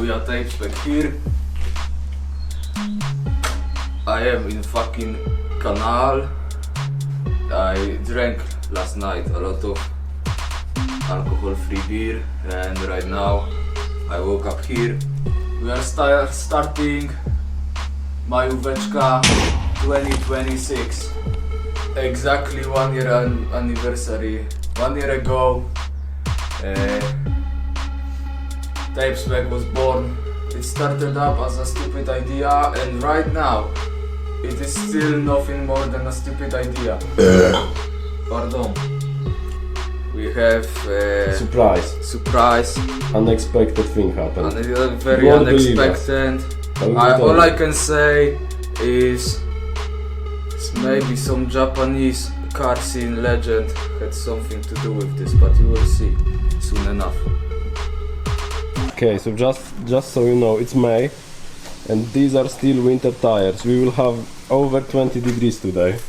We are SPEC here. I am in fucking canal. I drank last night a lot of alcohol-free beer, and right now I woke up here. We are starting Majóweczka 2026. Exactly 1 year anniversary. 1 year ago, SPEC was born. It started up as a stupid idea, and right now it is still nothing more than a stupid idea. Pardon. We have surprise. Unexpected thing happened. Very unexpected. All I can say is maybe some Japanese car scene legend had something to do with this, but you will see soon enough. Okay, so just so you know, it's May, and these are still winter tires. We will have over 20 degrees today,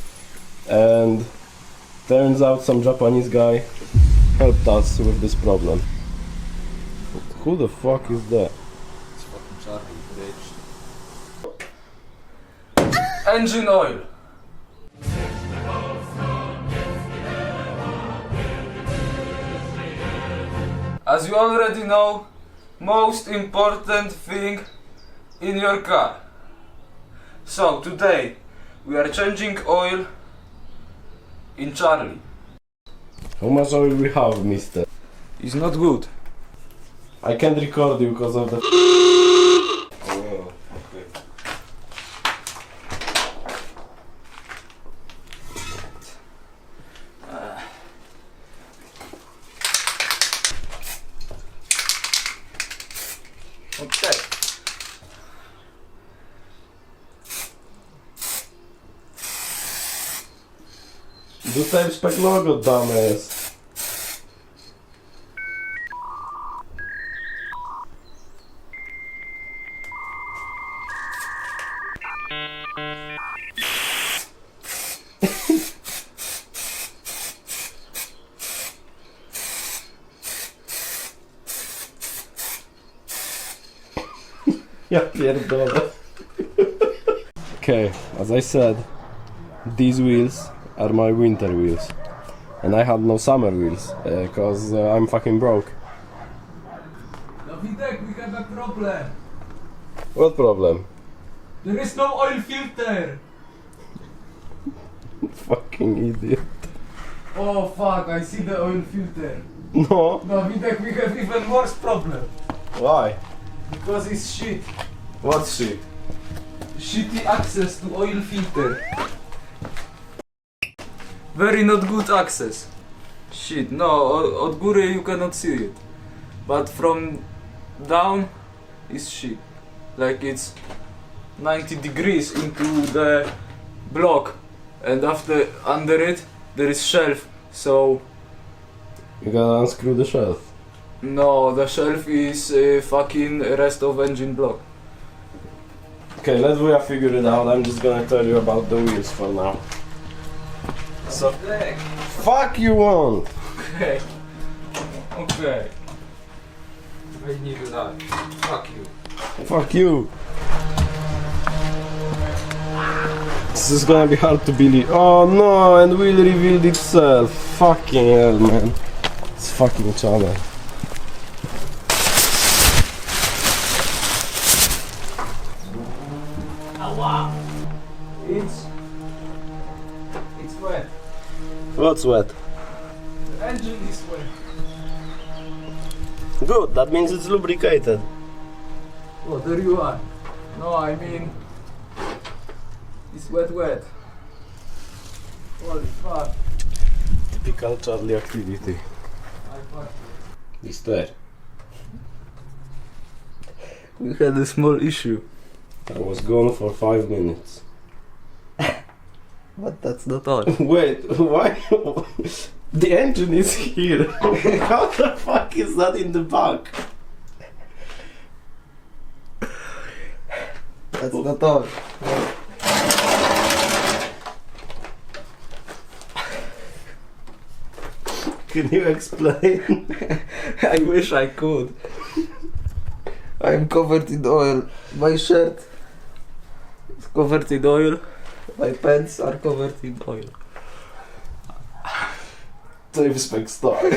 and turns out some Japanese guy helped us with this problem. Who the fuck is that? It's fucking Charlie, bitch. Engine oil. As you already know, most important thing in your car. So today we are changing oil in Charlie. How much oil we have, mister? It's not good. I can't record you because of the... Oh, okay. Okay. Tutaj SPEC logo dane jest. Ja pierdolę. Okay, as I said, these wheels are my winter wheels, and I have no summer wheels because I'm fucking broke. Davidek, we have a problem. What problem? There is no oil filter. Fucking idiot. Oh fuck, I see the oil filter. No. Davidek, we have even worse problem. Why? Because it's shit. What shit? Shitty access to oil filter. Very not good access. Shit, no, od góry you cannot see it. But from down is shit. Like it's 90 degrees into the block, and under it there is shelf, so... You gotta unscrew the shelf. No, the shelf is fucking rest of engine block. Okay, let's figure it out. I'm just gonna tell you about the wheels for now. So, fuck you want! Okay. Okay. I need that. Fuck you. Fuck you! This is gonna be hard to believe. Oh no, and wheel revealed itself. Fucking hell, man. It's fucking channel. It's wet. What's wet? The engine is wet. Good, that means it's lubricated. Oh, there you are. No, I mean, it's wet. Holy fuck. Typical Charlie activity. I fucked it. Mister, We had a small issue. I was gone for 5 minutes. But that's not all. Wait, why? The engine is here. How the fuck is that in the back? That's not all. Can you explain? I wish I could. I'm covered in oil. My shirt is covered in oil. My pants are covered in oil. SPEC style.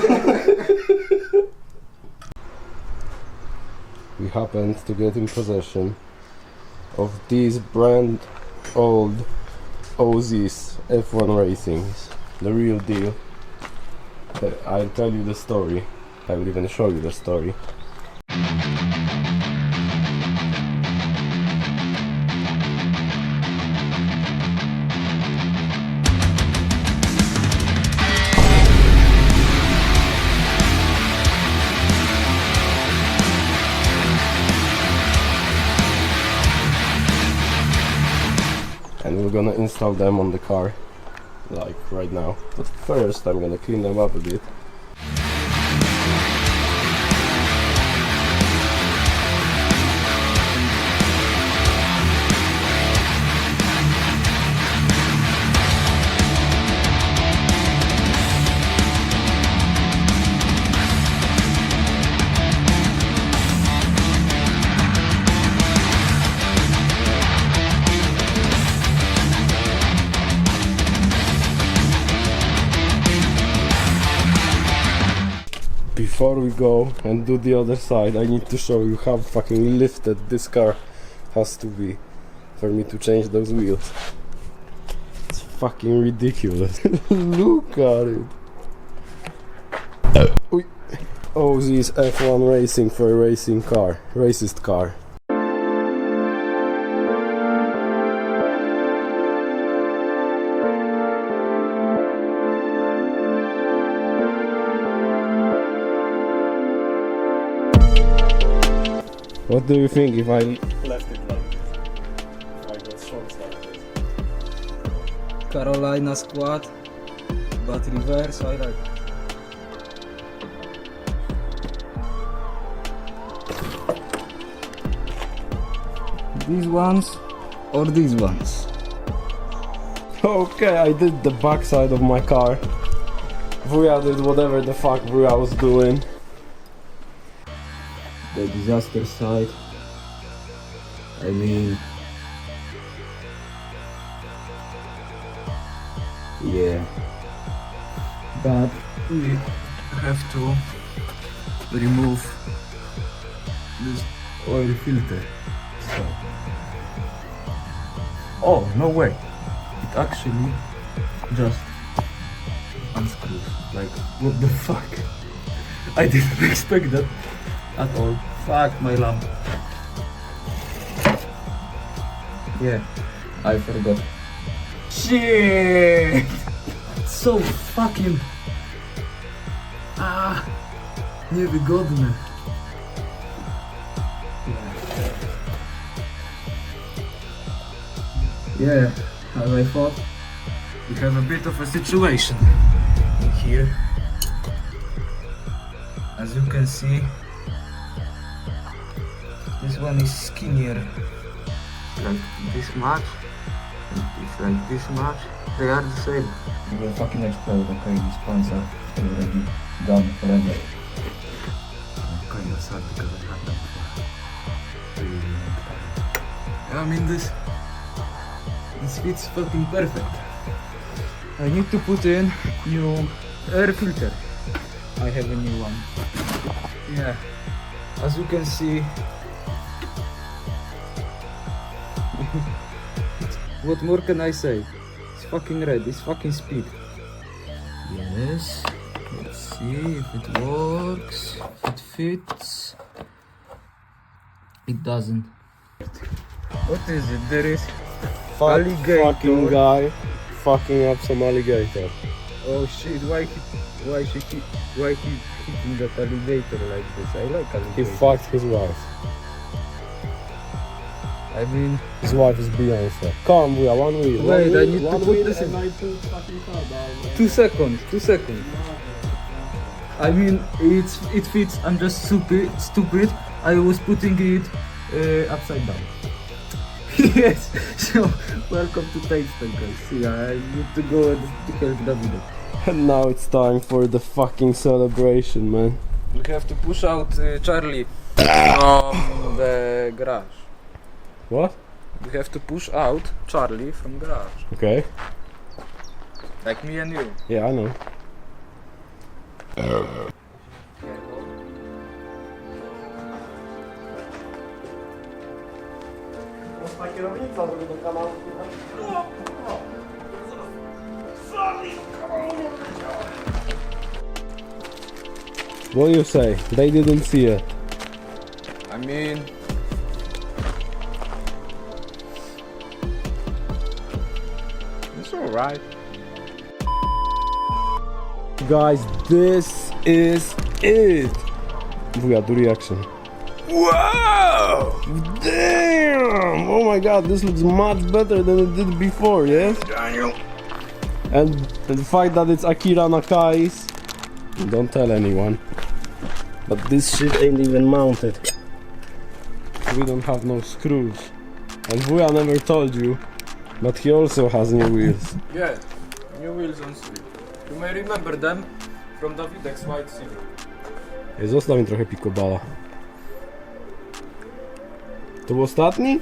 We happened to get in possession of these brand old OZs F1 Racings, the real deal. I'll tell you the story. I will even show you the story. And we're gonna install them on the car, like right now. But first I'm gonna clean them up a bit. Before we go and do the other side, I need to show you how fucking lifted this car has to be for me to change those wheels. It's fucking ridiculous. Look at it. Oh, this F1 racing for a racing car, racist car. What do you think if I left it like this? If I got shorts like this? Carolina squad, but reverse, I like. These ones or these ones? Okay, I did the backside of my car. Vuya did whatever the fuck Vuya was doing. The disaster side. I mean, yeah, but we have to remove this oil filter. So, oh no way! It actually just unscrews. Like, what the fuck? I didn't expect that at all. Fuck my lamp. Yeah, I forgot. Shit! So fucking... niewygodne. Yeah, as I thought, we have a bit of a situation in here. As you can see, this one is skinnier, like this much, and it's like this much. They are the same. It will fucking explode. Okay, these pants are already done forever. I'm kind of sad because I had them for really long time. I mean, this fits fucking perfect. I need to put in new air filter. I have a new one. Yeah, as you can see. What more can I say? It's fucking red, it's fucking speed. Yes, let's see if it works, if it fits. It doesn't. What is it? There is alligator. Fucking guy fucking up some alligator. Oh shit, why he hitting that alligator like this? I like alligator. He fucked his wife. I mean, his wife is Beyonce. Come, we are one wheel. Wait, I need to put this in. I put fucking car down. 2 seconds, 2 seconds. I mean, it fits. I'm just stupid. I was putting it upside down. Yes. So welcome to Taste, guys. Yeah, I need to go and help David. And now it's time for the fucking celebration, man. We have to push out Charlie from the garage. What? We have to push out Charlie from garage. Okay. Like me and you. Yeah, I know. Mocna kierownica, żeby do kanału. What do you say? They didn't see it. I mean... It's alright. Guys, this is it! Wuja, do reaction. Wow! Damn! Oh my god, this looks much better than it did before, yes? Daniel. And the fact that it's Akira Nakai's, don't tell anyone. But this shit ain't even mounted. We don't have no screws. And Wuja never told you, but he also has new wheels. Yeah, new wheels on Civic. You may remember them from Davidek's white Civic. Zostaw mi trochę pikobala. To był ostatni?